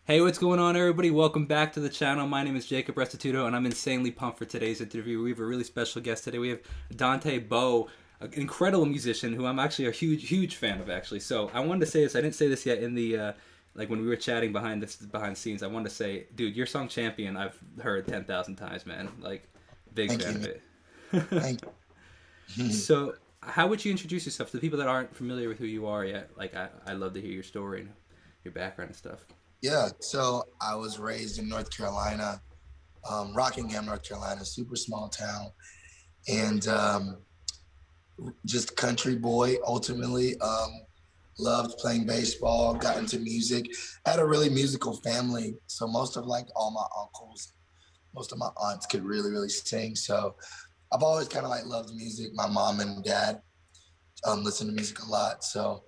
Hey, what's going on, everybody? Welcome back to the channel. My name is Jacob Restituto, and I'm insanely pumped for today's interview. We have a really special guest today. We have Dante Bowe, an incredible musician who I'm actually a huge fan of, actually. So I wanted to say this. I didn't say this yet in the like when we were chatting behind the scenes. I wanted to say, dude, your song "Champion" I've heard 10,000 times, man. Like, big Thank fan you, of man. it. Thank you. So, how would you introduce yourself to the people that aren't familiar with who you are yet? Like, I love to hear your story and your background and stuff. Yeah, so I was raised in North Carolina, Rockingham, North Carolina, super small town, and just country boy. Ultimately, loved playing baseball. Got into music. Had a really musical family, so most of like all my uncles, most of my aunts could really sing. So I've always kind of like loved music. My mom and dad listen to music a lot. So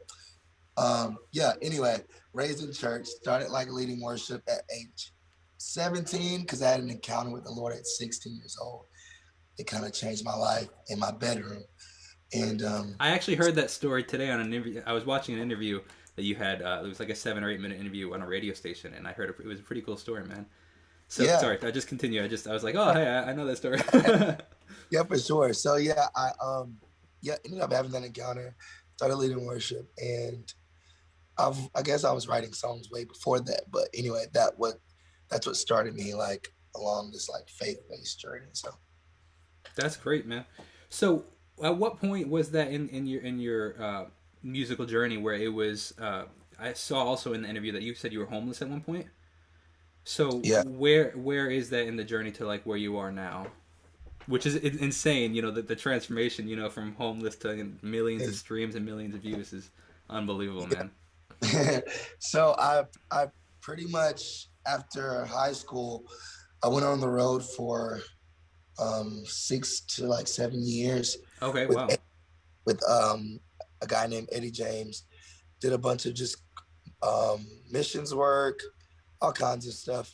yeah, anyway, raised in church, started like leading worship at age 17 because I had an encounter with the Lord at 16 years old. It kind of changed my life in my bedroom. And I actually heard that story today on an interview. I was watching an interview that you had. It was like a 7 or 8 minute interview on a radio station, and I heard it was a pretty cool story, man. So yeah, sorry, I just continue. I was like, oh hey, I know that story. yeah, for sure. So yeah, yeah, ended up having that encounter, started leading worship, and I guess I was writing songs way before that. But anyway, that's what started me like along this like faith-based journey. So That's great, man. So at what point was that in your musical journey where it was? I saw also in the interview that you said you were homeless at one point. So yeah, where is that in the journey to like where you are now? Which is insane. You know, the transformation. You know, from homeless to millions of streams and millions of views is unbelievable, man. so I pretty much after high school, I went on the road for 6 to like 7 years Okay, with wow. with a guy named Eddie James. Did a bunch of just missions work, all kinds of stuff,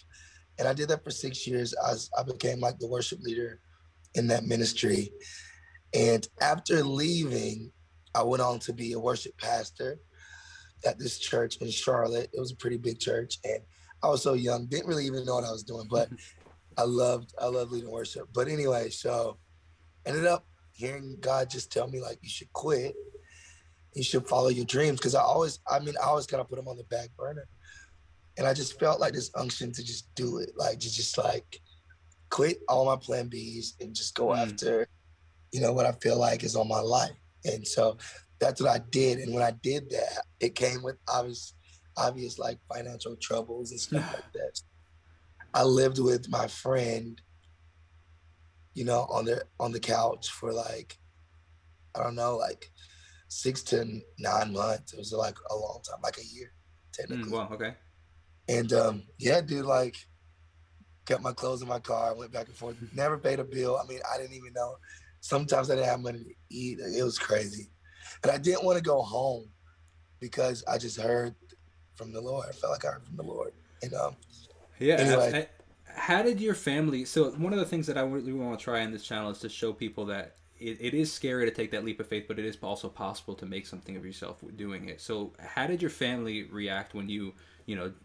and I did that for 6 years. I became like the worship leader in that ministry, and after leaving, I went on to be a worship pastor at this church in Charlotte. It was a pretty big church, and I was so young, didn't really even know what I was doing, but I loved leading worship. But anyway, so ended up hearing God just tell me like you should quit, you should follow your dreams because I always kind of put them on the back burner, and I just felt like this unction to just do it, like to just like quit all my plan B's and just go Mm. after what I feel like is on my life. And so that's what I did. And when I did that, it came with obvious like financial troubles and stuff like that. I lived with my friend, on the couch for like, I don't know, like 6 to 9 months. It was like a long time, like a year, technically. Wow. Okay. And yeah, dude, like kept my clothes in my car, went back and forth, never paid a bill. I mean, I didn't even know. Sometimes I didn't have money to eat. It was crazy. And I didn't want to go home because I just heard from the Lord. I felt like I heard from the Lord. And Yeah. anyway, How did your family? So one of the things that I really want to try in this channel is to show people that it is scary to take that leap of faith, but it is also possible to make something of yourself doing it. So how did your family react when you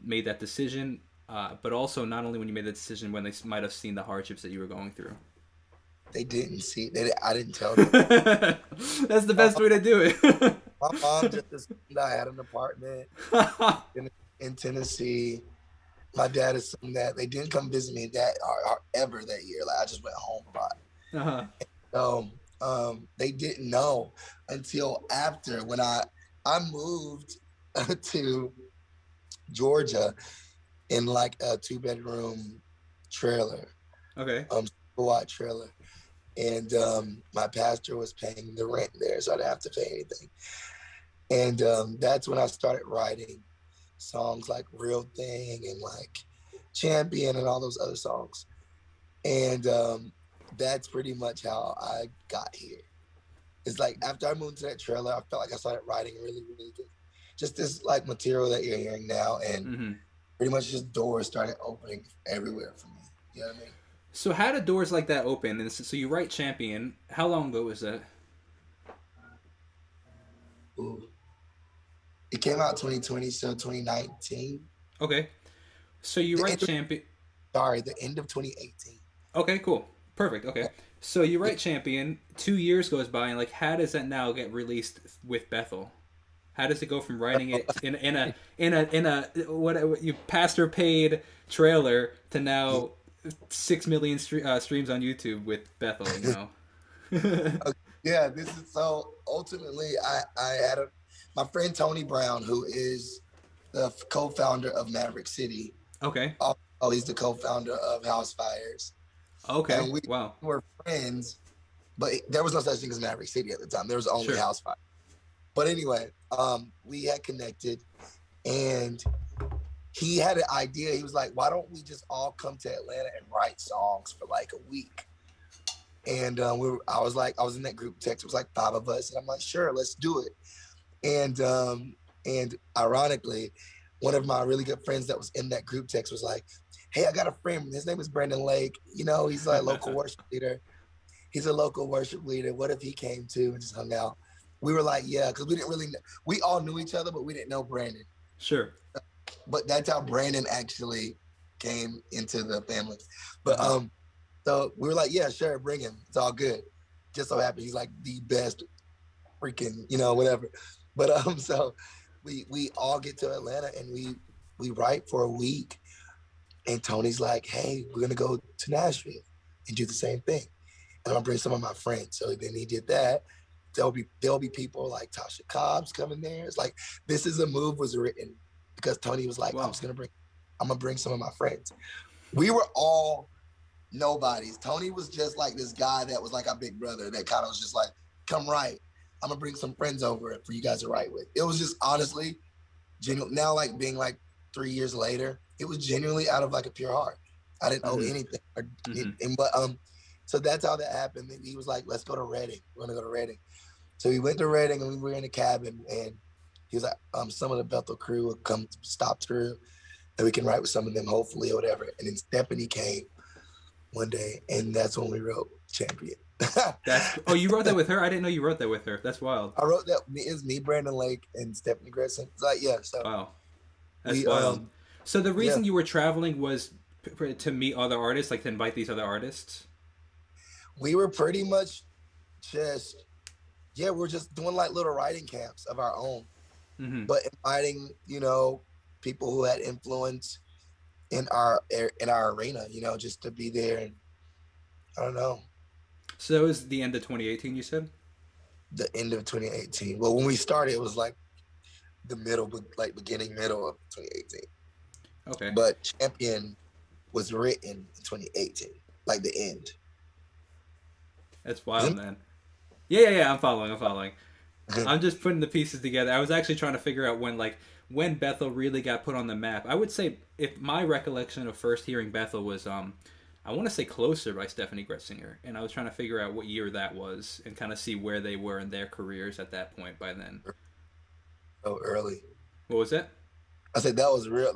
made that decision? But also not only when you made that decision, when they might have seen the hardships that you were going through. they didn't see. I didn't tell them. That's the My, best way to do my mom it. just assumed I had an apartment in Tennessee. My dad assumed that they didn't come visit me that or ever that year. Like I just went home a lot. Uh-huh. So they didn't know until after when I moved to Georgia in like a 2 bedroom trailer, Okay. wide trailer, and my pastor was paying the rent there, so I didn't have to pay anything. And that's when I started writing songs like "Real Thing" and like "Champion" and all those other songs. And that's pretty much how I got here. It's like after I moved to that trailer, I felt like I started writing really good. Just this like material that you're hearing now, and Hmm. pretty much just doors started opening everywhere for me. You know what I mean? So how did doors like that open? And so you write Champion. How long ago was that? Ooh. It came out 2020, so 2019. Okay. So you The write end of, champion. sorry, the end of 2018. Okay, cool, perfect. Okay, so you write champion. 2 years goes by, and like, how does that now get released with Bethel? How does it go from writing it in a what you pastor paid trailer to now 6 million streams on YouTube with Bethel? You know. Okay, yeah, this is so ultimately I had my friend Tony Brown, who is the co-founder of Maverick City. Okay. Oh, he's the co-founder of House Fires. Okay. And we Wow. were friends, but there was no such thing as Maverick City at the time. There was only Sure. House Fire. But anyway, we had connected, and he had an idea. He was like, why don't we just all come to Atlanta and write songs for like a week? And I was in that group text. It was like 5 of us, and I'm like, sure, let's do it. And ironically, one of my really good friends that was in that group text was like, hey, I got a friend. His name is Brandon Lake. You know, he's like a local worship leader. He's a local worship leader. What if he came too and just hung out? We were like, yeah, because we didn't really know. We all knew each other, but we didn't know Brandon. Sure. But that's how Brandon actually came into the family. But so we were like, yeah, sure, bring him. It's all good. Just so happy he's like the best freaking, whatever. But so we all get to Atlanta and we write for a week. And Tony's like, hey, we're gonna go to Nashville and do the same thing. And I'll bring some of my friends. So then he did that. There'll be people like Tasha Cobbs coming there. It's like This Is a Move was written because Tony was like, wow. I'm gonna bring some of my friends. We were all nobodies. Tony was just like this guy that was like our big brother that kind of was just like, come write. I'm gonna bring some friends over for you guys to write with. It was just honestly genuine. Now, like being like 3 years later, it was genuinely out of like a pure heart. I didn't owe anything. So that's how that happened. And he was like, let's go to Reading. We're gonna go to Reading. So we went to Reading and we were in a cabin, and he was like, some of the Bethel crew will come stop through and we can write with some of them, hopefully, or whatever. And then Stephanie came one day, and that's when we wrote Champion. You wrote that with her? I didn't know you wrote that with her. That's wild. I wrote that. It's me, Brandon Lake, and Stephanie Gresson. It's like, yeah. So wow, that's wild. So the reason you were traveling was to meet other artists, like to invite these other artists? We were pretty much just, we're just doing like little writing camps of our own, but inviting, people who had influence in our arena, just to be there. And I don't know. So that was the end of 2018, you said? The end of 2018. Well, when we started, it was like the middle, like beginning, middle of 2018. Okay. But Champion was written in 2018, like the end. That's wild, man. Yeah, I'm following. I'm just putting the pieces together. I was actually trying to figure out when Bethel really got put on the map. I would say, if my recollection of first hearing Bethel was, I want to say Closer by Stephanie Gretzinger, and I was trying to figure out what year that was and kind of see where they were in their careers at that point by then. So early. What was that? I said that was real,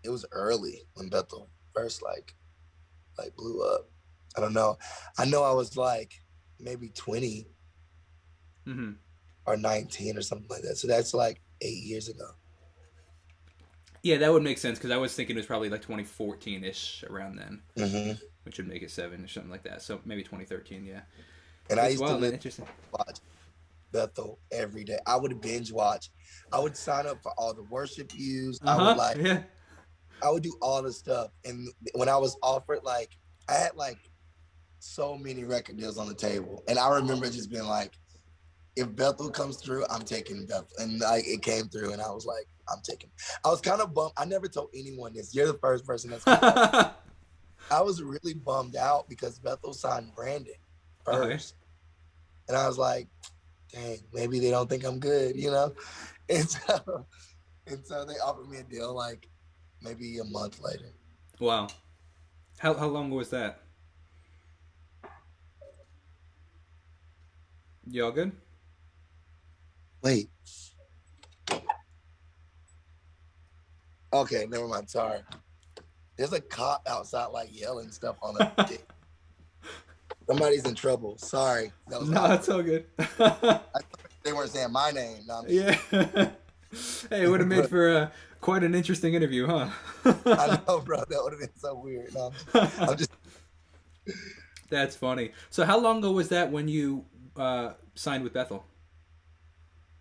it was early when Bethel first like blew up. I don't know. I know I was like maybe 20 or 19 or something like that. So that's like 8 years ago. Yeah, that would make sense because I was thinking it was probably like 2014-ish around then, which would make it 7 or something like that. So maybe 2013, yeah. And I used to watch Bethel every day. I would binge watch. I would sign up for all the worship views. I would do all the stuff. And when I was offered, I had so many record deals on the table. And I remember just being like, if Bethel comes through, I'm taking Bethel. And it came through, and I was like, I'm taking. I was kind of bummed. I never told anyone this. You're the first person that's I was really bummed out because Bethel signed Brandon first. And I was like, dang, maybe they don't think I'm good, And so they offered me a deal maybe a month later. Wow. How long was that? Y'all good? Wait. Okay, never mind. Sorry. There's a cop outside yelling stuff on the Somebody's in trouble. Sorry. No, it's all good. I thought they weren't saying my name. No, yeah. Hey, it would have made for quite an interesting interview, huh? I know, bro. That would have been so weird. No, I'm just. That's funny. So how long ago was that when you signed with Bethel?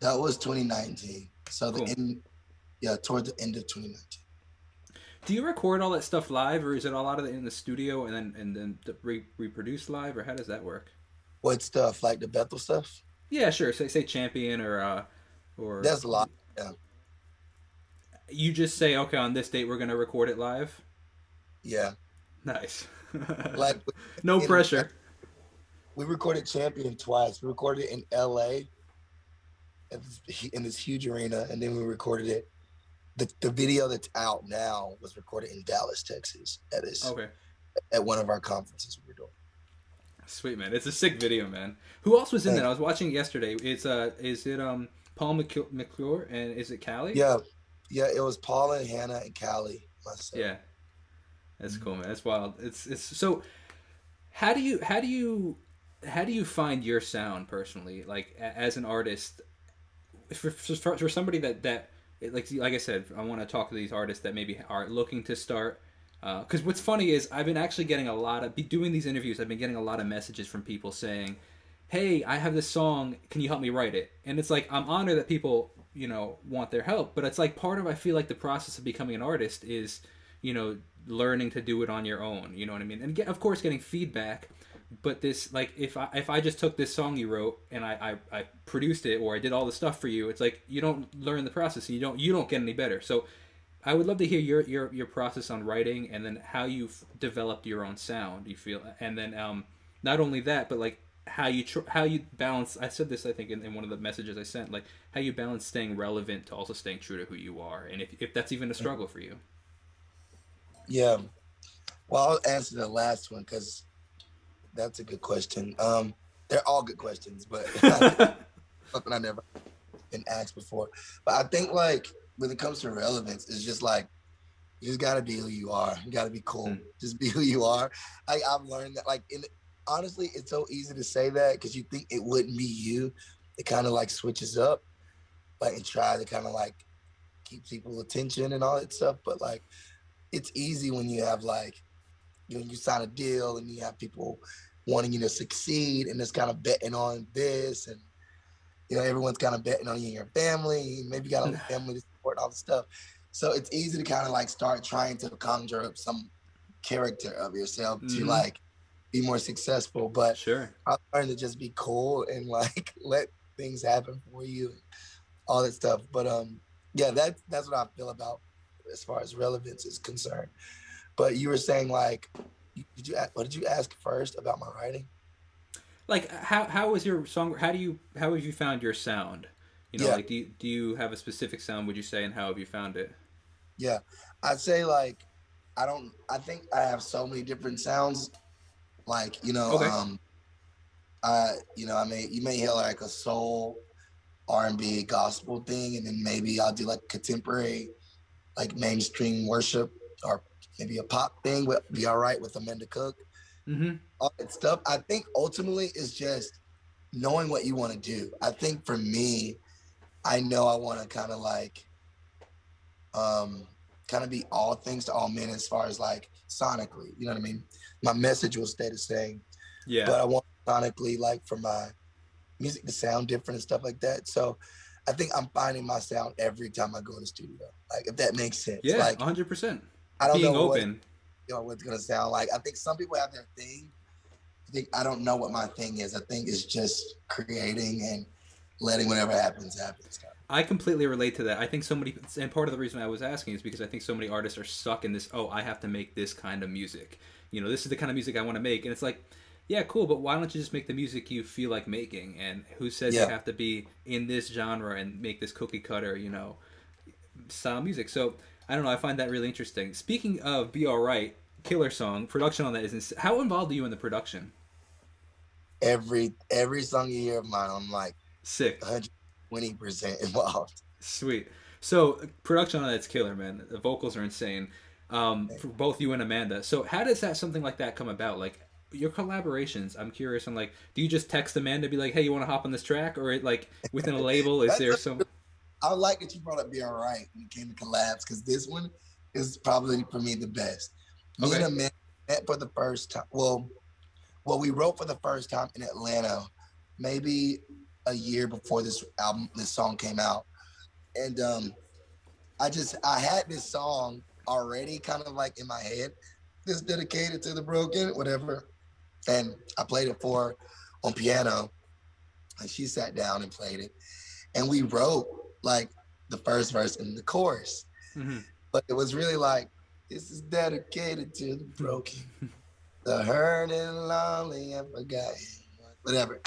That was 2019. So the Cool. end, yeah, toward the end of 2019. Do you record all that stuff live, or is it a lot of it in the studio and then reproduce live, or how does that work? What stuff? Like the Bethel stuff? Yeah, sure. Say Champion or That's a lot. Yeah. you just say okay on this date we're gonna record it live. Yeah. Nice. Like No in, pressure. we recorded Champion twice. We recorded it in LA in this huge arena, and then we recorded it. The video that's out now was recorded in Dallas, Texas, Okay. at one of our conferences we were doing. Sweet man, it's a sick video, man. Who else was in that? I Thanks. was watching it yesterday. It's is it Paul McClure and is it Callie? Yeah, yeah. It was Paula and Hannah and Callie, myself. Yeah, that's cool, man. That's wild. It's so. How do you find your sound personally? Like as an artist, for somebody that like I said, I want to talk to these artists that maybe are looking to start. Because what's funny is I've been actually getting a lot of doing these interviews. I've been getting a lot of messages from people saying, "Hey, I have this song. Can you help me write it?" And it's like I'm honored that people want their help, but it's like part of I feel like the process of becoming an artist is learning to do it on your own. You know what I mean? And of course getting feedback. But this like if I just took this song you wrote and I produced it or I did all the stuff for you, it's like you don't learn the process and you don't get any better. So I would love to hear your process on writing and then how you've developed your own sound. You feel, and then not only that, but like how you balance. I said this I think in one of the messages I sent, like how you balance staying relevant to also staying true to who you are, and if that's even a struggle for you. Yeah. Well, I'll answer the last one because that's a good question. They're all good questions, but something I never been asked before. But I think like when it comes to relevance, it's just like you just gotta be who you are. You gotta be cool. Just be who you are. I've learned that like honestly, it's so easy to say that because you think it wouldn't be you. It kind of like switches up, like and try to kind of like keep people attention and all that stuff. But like it's easy when you have like you sign a deal and you have people wanting you to succeed and it's kind of betting on this and everyone's kind of betting on you and your family. Maybe you got a family to support and all this stuff. So it's easy to kind of like start trying to conjure up some character of yourself to like be more successful. But Sure. I've learned to just be cool and like let things happen for you and all that stuff. But yeah, that's what I feel about as far as relevance is concerned. But you were saying like, what did you ask first about my writing? Like how was your song? How have you found your sound? Yeah, Like do you have a specific sound? Would you say, and how have you found it? yeah. I'd say like I think I have so many different sounds. Like, Okay. I may you may hear like a soul R&B gospel thing, and then maybe I'll do like contemporary, like mainstream worship, or maybe a pop thing would be all right with Amanda Cook. Mm-hmm. All that stuff. I think ultimately it's just knowing what you want to do. I think for me, I know I want to kind of like kind of be all things to all men as far as like sonically, you know what I mean? My message will stay the same, Yeah. but I want sonically like for my music to sound different and stuff like that. So I think I'm finding my sound every time I go in the studio. Like if that makes sense. Yeah. Like 100%. I don't Being know open. what it's gonna sound like. I think some people have their thing. I don't know what my thing is. I think it's just creating and letting whatever happens. I completely relate to that. I think so many, and part of the reason I was asking is because I think so many artists are stuck in this. Oh, I have to make this kind of music. This is the kind of music I want to make, and it's like, yeah, cool, but why don't you just make the music you feel like making? And who says you Yeah. have to be in this genre and make this cookie cutter, style music? So I don't know. I find that really interesting. Speaking of "Be Alright," killer song. Production on that is how involved are you in the production? Every song you hear of mine, I'm like Sick. 120% involved. Sweet. So production on that's killer, man. The vocals are insane, for both you and Amanda. So how does something like that come about? Like your collaborations, I'm curious. I'm like, do you just text Amanda, be like, "Hey, you want to hop on this track?" Or like within a label, is That's there some? I like that you brought up Be Alright when it came to collabs, because this one is probably for me the best. Me and Okay. Amanda met for the first time. Well, we wrote for the first time in Atlanta, maybe a year before this song came out, and I had this song already kind of like in my head, this dedicated to the broken, whatever, and I played it for her on piano, and she sat down and played it, and we wrote like the first verse and the chorus, Mm-hmm. but it was really like, this is dedicated to the broken, the hurt and lonely and forgotten, whatever.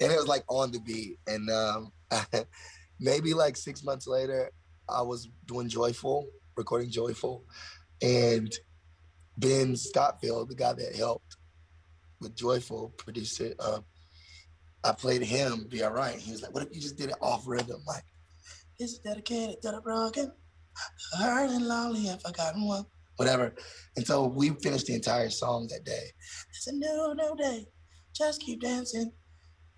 And it was like on the beat. And maybe like 6 months later, I was doing recording Joyful. And Ben Scottfield, the guy that helped with Joyful, produced it. I played him Be Alright. He was like, what if you just did it off rhythm? Like, this is dedicated to the broken, hurt and lonely and forgotten one, whatever. And so we finished the entire song that day. It's a new day, just keep dancing.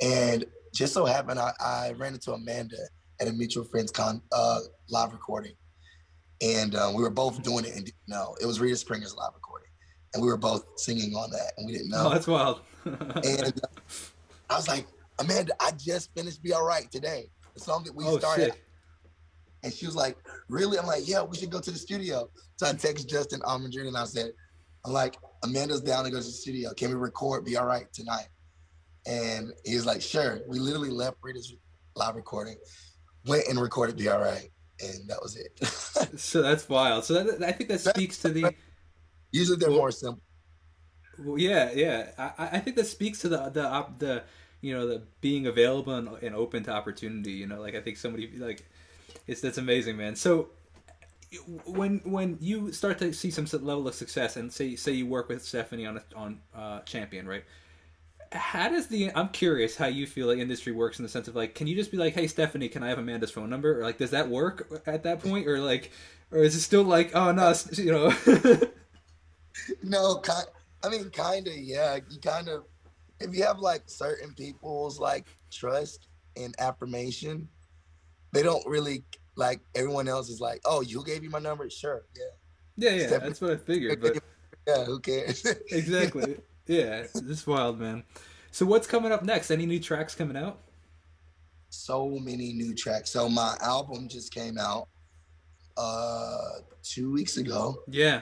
And just so happened, I ran into Amanda at a mutual friend's live recording. And we were both doing it and didn't know. It was Rita Springer's live recording. And we were both singing on that and we didn't know. Oh, that's wild. And I was like, Amanda, I just finished Be Alright today. The song that we started. Sick. And she was like, really? I'm like, yeah, we should go to the studio. So I texted Justin Almondrin and I said, I'm like, Amanda's down to go to the studio. Can we record Be Alright tonight? And he was like, sure. We literally left Rita's live recording, went and recorded Be Alright, and that was it. So that's wild. So I think that speaks to the... Usually they're more simple. Well, yeah. I think that speaks to the the being available and open to opportunity. Like I think somebody like... That's amazing, man. So when you start to see some level of success, and say you work with Stephanie on Champion, right? How does I'm curious how you feel like industry works in the sense of like, can you just be like, hey Stephanie, can I have Amanda's phone number? Or like, does that work at that point? Or like, or is it still like, oh no, No, kind of, yeah. You kind of, if you have like certain people's like trust and affirmation, they don't really, like, everyone else is like, oh, you gave you my number? Sure, yeah. Yeah, that's what I figured, but yeah, who cares? Exactly. Yeah, this is wild, man. So what's coming up next? Any new tracks coming out? So many new tracks. So my album just came out 2 weeks ago. Yeah.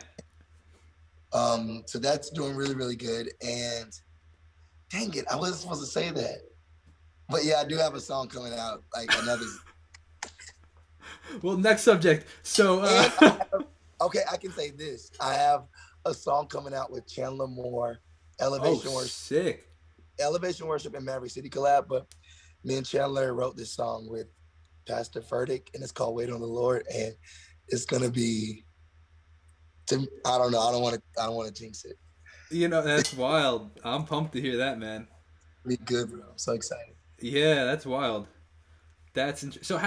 So that's doing really, really good. And dang it, I wasn't supposed to say that. But yeah, I do have a song coming out, like another. Well, next subject. So okay, I can say this. I have a song coming out with Chandler Moore, Elevation Worship. Sick. Elevation Worship and Maverick City collab, but me and Chandler wrote this song with Pastor Furtick, and it's called Wait on the Lord, and it's gonna be, I don't know, I don't want to jinx it. That's wild. I'm pumped to hear that, man. Be good, bro. I'm so excited. Yeah, that's wild. That's so.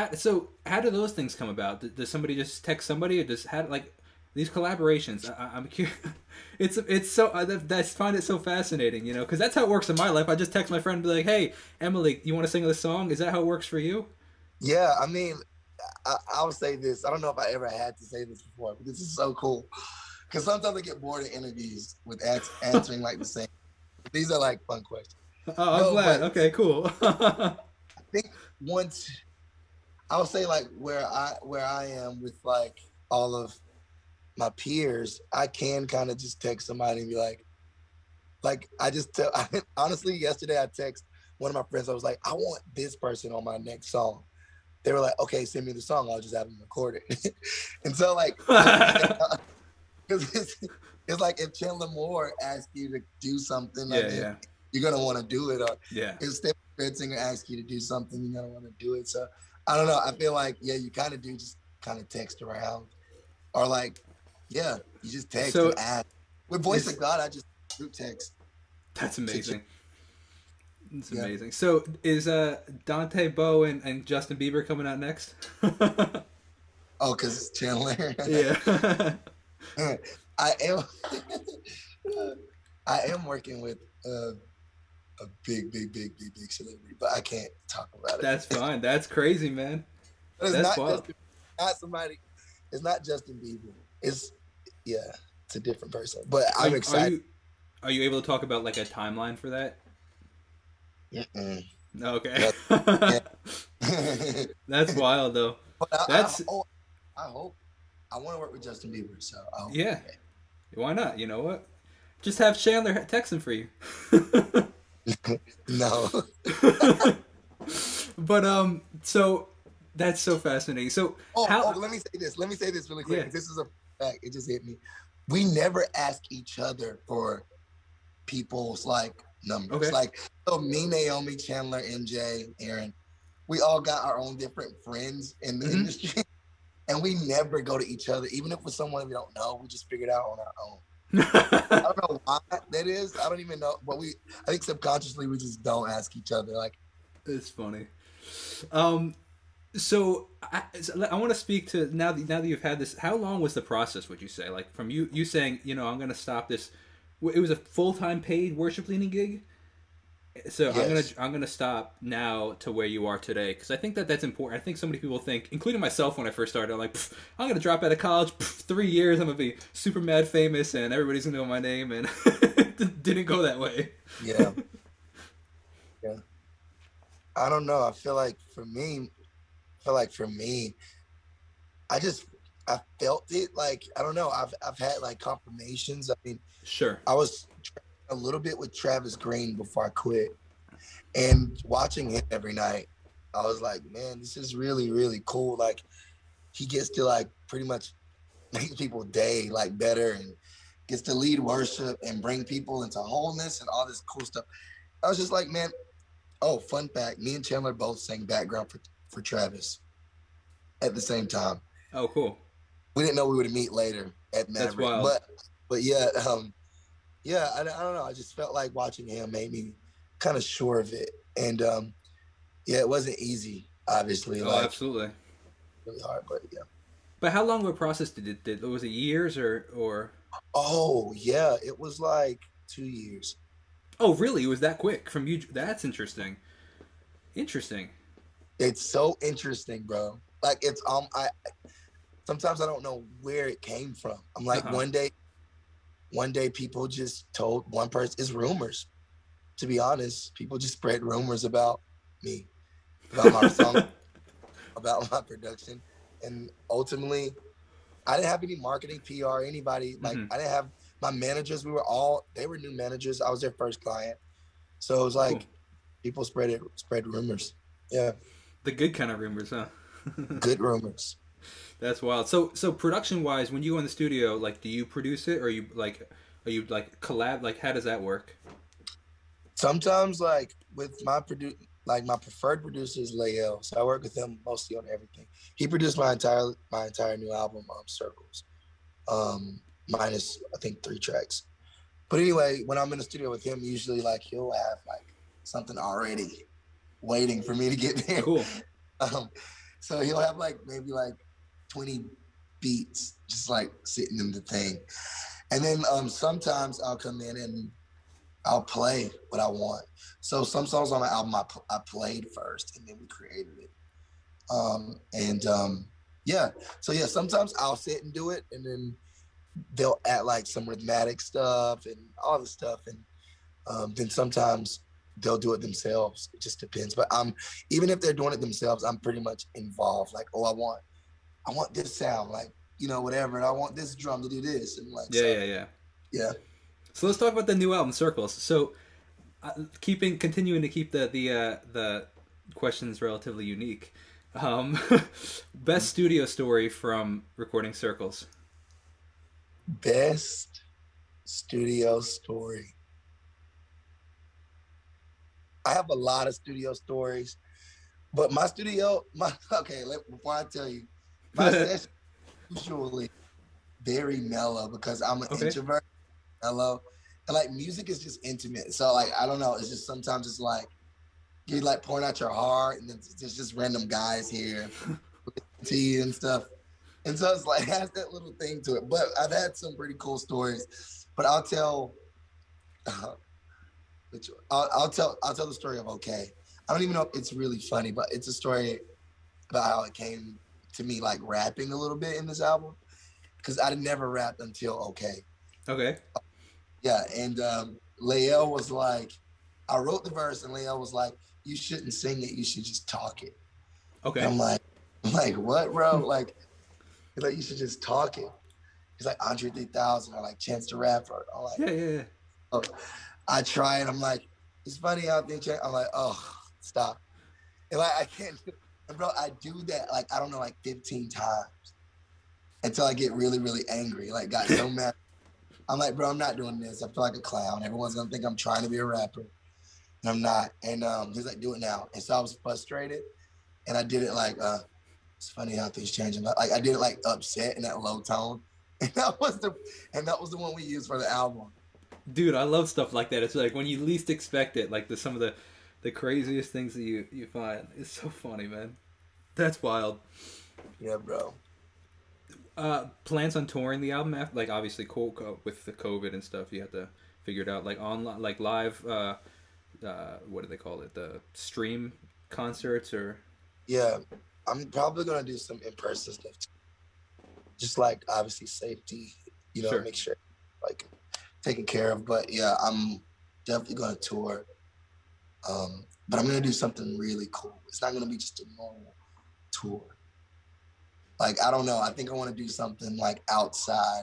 How do those things come about? Does somebody just text somebody, or just like these collaborations? I'm curious. It's so I find it so fascinating, because that's how it works in my life. I just text my friend and be like, "Hey, Emily, you want to sing this song?" Is that how it works for you? Yeah, I mean, I'll say this. I don't know if I ever had to say this before, but this is so cool. Because sometimes I get bored of interviews with answering like the same. These are like fun questions. Oh, I'm glad. Okay, cool. I think once, I'll say like where I am with like all of my peers, I can kind of just text somebody and be like I just tell. Honestly, yesterday I text one of my friends. I was like, I want this person on my next song. They were like, okay, send me the song. I'll just have them record it. And so like, because it's like if Chandler Moore asks you to do something, you're gonna want to do it. Or if Stephen Bensinger asks you to do something, you're gonna want to do it. So I don't know. I feel like you kind of do just kind of text around, or like you just text and ask. With Voice of God, I just group text. That's amazing. It's amazing. So is Dante Bowe and Justin Bieber coming out next? Oh, because Chandler. Yeah. I am working with a big celebrity, but I can't talk about it. That's fine. That's crazy, man. But it's That's not wild. Justin, not somebody. It's not Justin Bieber. It's yeah, it's a different person. But Are I'm you are excited. you are you able to talk about like a timeline for that? Mm-mm. Okay. That, yeah. That's wild though. But That's I hope I want to work with Justin Bieber, so I hope one yeah. day. Why not? You know what? Just have Chandler text him for you. No. But so that's so fascinating. So Oh, how? let me say this. Let me say this really quick Yeah. because this is a fact. It just hit me. We never ask each other for people's like numbers. Okay. Like so me, Naomi, Chandler, MJ, Aaron, we all got our own different friends in the Mm-hmm. industry. And we never go to each other, even if it's someone we don't know, we just figure it out on our own. I don't know why that is. I don't even know. But I think subconsciously we just don't ask each other. Like, It's funny. Um, so I want to speak to now that you've had this. How long was the process? Would you say, like from you saying, I'm going to stop this? It was a full time paid worship leading gig. So yes. I'm gonna stop now to where you are today because I think that's important. I think so many people think, including myself when I first started, I'm like, I'm gonna drop out of college, 3 years, I'm gonna be super mad famous, and everybody's gonna know my name, and it didn't go that way. Yeah. Yeah. I don't know. I feel like for me, I just I felt it. Like I don't know. I've had like confirmations. I mean, Sure. I was a little bit with Travis Green before I quit, and watching him every night, I was like, man, this is really really cool. Like he gets to like pretty much make people's day like better and gets to lead worship and bring people into wholeness and all this cool stuff. I was just like, man, oh, fun fact, me and Chandler both sang background for Travis at the same time. Oh, cool. We didn't know we would meet later at That's Maverick, wild. but yeah, I don't know. I just felt like watching him made me kind of sure of it, and yeah, it wasn't easy, obviously, Oh, like absolutely. really hard, but yeah. But how long of a process did was it years or? Oh yeah, it was like 2 years. Oh, really? It was that quick from you? That's interesting. Interesting. It's so interesting, bro. Like it's I sometimes I don't know where it came from. I'm Uh like huh. one day people just told one person it's rumors. To be honest, people just spread rumors about me, about my song, about my production, and ultimately I didn't have any marketing, PR, anybody. Like Mm-hmm. I didn't have my managers. They were new managers. I was their first client, so it was Cool. like people spread rumors. Yeah, The good kind of rumors, huh? good rumors. That's wild. So production wise, when you go in the studio, like, do you produce it, or are you like collab? Like, how does that work? Sometimes like with my preferred producer is Lael, so I work with him mostly on everything. He produced my entire new album, Circles, minus I think 3 tracks. But anyway, when I'm in the studio with him, usually like he'll have like something already waiting for me to get there. Cool. Um, so he'll have like maybe like 20 beats just like sitting in the thing. And then sometimes I'll come in and I'll play what I want. So some songs on my album I played first and then we created it. And yeah, so yeah, sometimes I'll sit and do it and then they'll add like some rhythmic stuff and all the stuff. And then sometimes they'll do it themselves. It just depends. But even if they're doing it themselves, I'm pretty much involved. Like, oh, I want this sound, like, whatever. And I want this drum to do this. And like, Yeah, so yeah, yeah. yeah. So let's talk about the new album, Circles. So, continuing to keep the questions relatively unique. Um, best studio story from recording Circles. Best studio story. I have a lot of studio stories, but before I tell you, my session usually very mellow because I'm an Okay. introvert, mellow, and like music is just intimate. So like I don't know, it's just sometimes it's like you're like pouring out your heart, and then there's just random guys here to you and stuff. And so it's like it has that little thing to it. But I've had some pretty cool stories. But I'll tell I'll tell the story of Okay. I don't even know if it's really funny, but it's a story about how it came to me like rapping a little bit in this album because I never rapped until Okay. Okay. Yeah, and Lael was like, I wrote the verse, and Lael was like, "You shouldn't sing it. You should just talk it." And Okay. I'm like, what, bro? Like, he's like, you should just talk it. He's like Andre 3000 or like Chance the Rapper. I'm like, Yeah, yeah, yeah. oh. I try it. I'm like, it's funny how things change. I'm like, oh, stop. And like, I can't. And bro, I do that like I don't know, like 15 times until I get really, really angry. Like, got so mad. I'm like, bro, I'm not doing this. I feel like a clown. Everyone's gonna think I'm trying to be a rapper, and I'm not. And he's like, do it now. And so I was frustrated, and I did it like, it's funny how things change. Like I did it like upset in that low tone, and that was the one we used for the album. Dude, I love stuff like that. It's like when you least expect it, like some of the craziest things that you find. It's so funny, man. That's wild. Yeah, bro. Plans on touring the album after, like obviously with the COVID and stuff, you have to figure it out. Like online, like live. What do they call it? The stream concerts or. Yeah, I'm probably gonna do some in-person stuff too. Just like obviously safety, Sure. make sure like taken care of. But yeah, I'm definitely gonna tour. But I'm gonna do something really cool. It's not gonna be just a normal tour. Like, I don't know. I think I want to do something like outside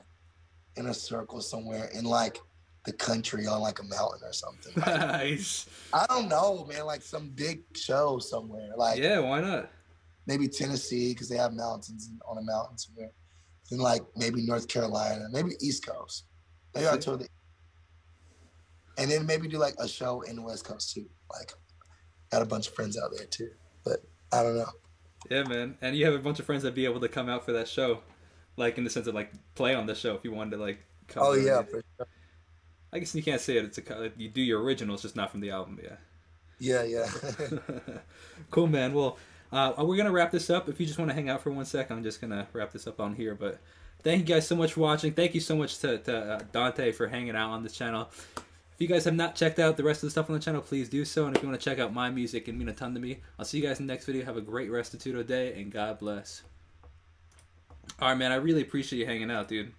in a circle somewhere in like the country on like a mountain or something. Like, Nice. I don't know, man. Like some big show somewhere. Like Yeah, why not? maybe Tennessee because they have mountains on a mountain somewhere. Then like maybe North Carolina, maybe East Coast. Maybe I'll tour and then maybe do like a show in the West Coast too. Like, got a bunch of friends out there too. But I don't know. Yeah, man. And you have a bunch of friends that be able to come out for that show, like in the sense of like play on the show if you wanted to like come. Oh yeah, for sure. I guess you can't say it. You do your originals, just not from the album. Yeah. Yeah. Cool, man. Well, we're gonna wrap this up. If you just want to hang out for 1 second, I'm just gonna wrap this up on here. But thank you guys so much for watching. Thank you so much to Dante for hanging out on this channel. If you guys have not checked out the rest of the stuff on the channel, please do so. And if you want to check out my music, it'd mean a ton to me. I'll see you guys in the next video. Have a great Restituto day, and God bless. All right, man. I really appreciate you hanging out, dude.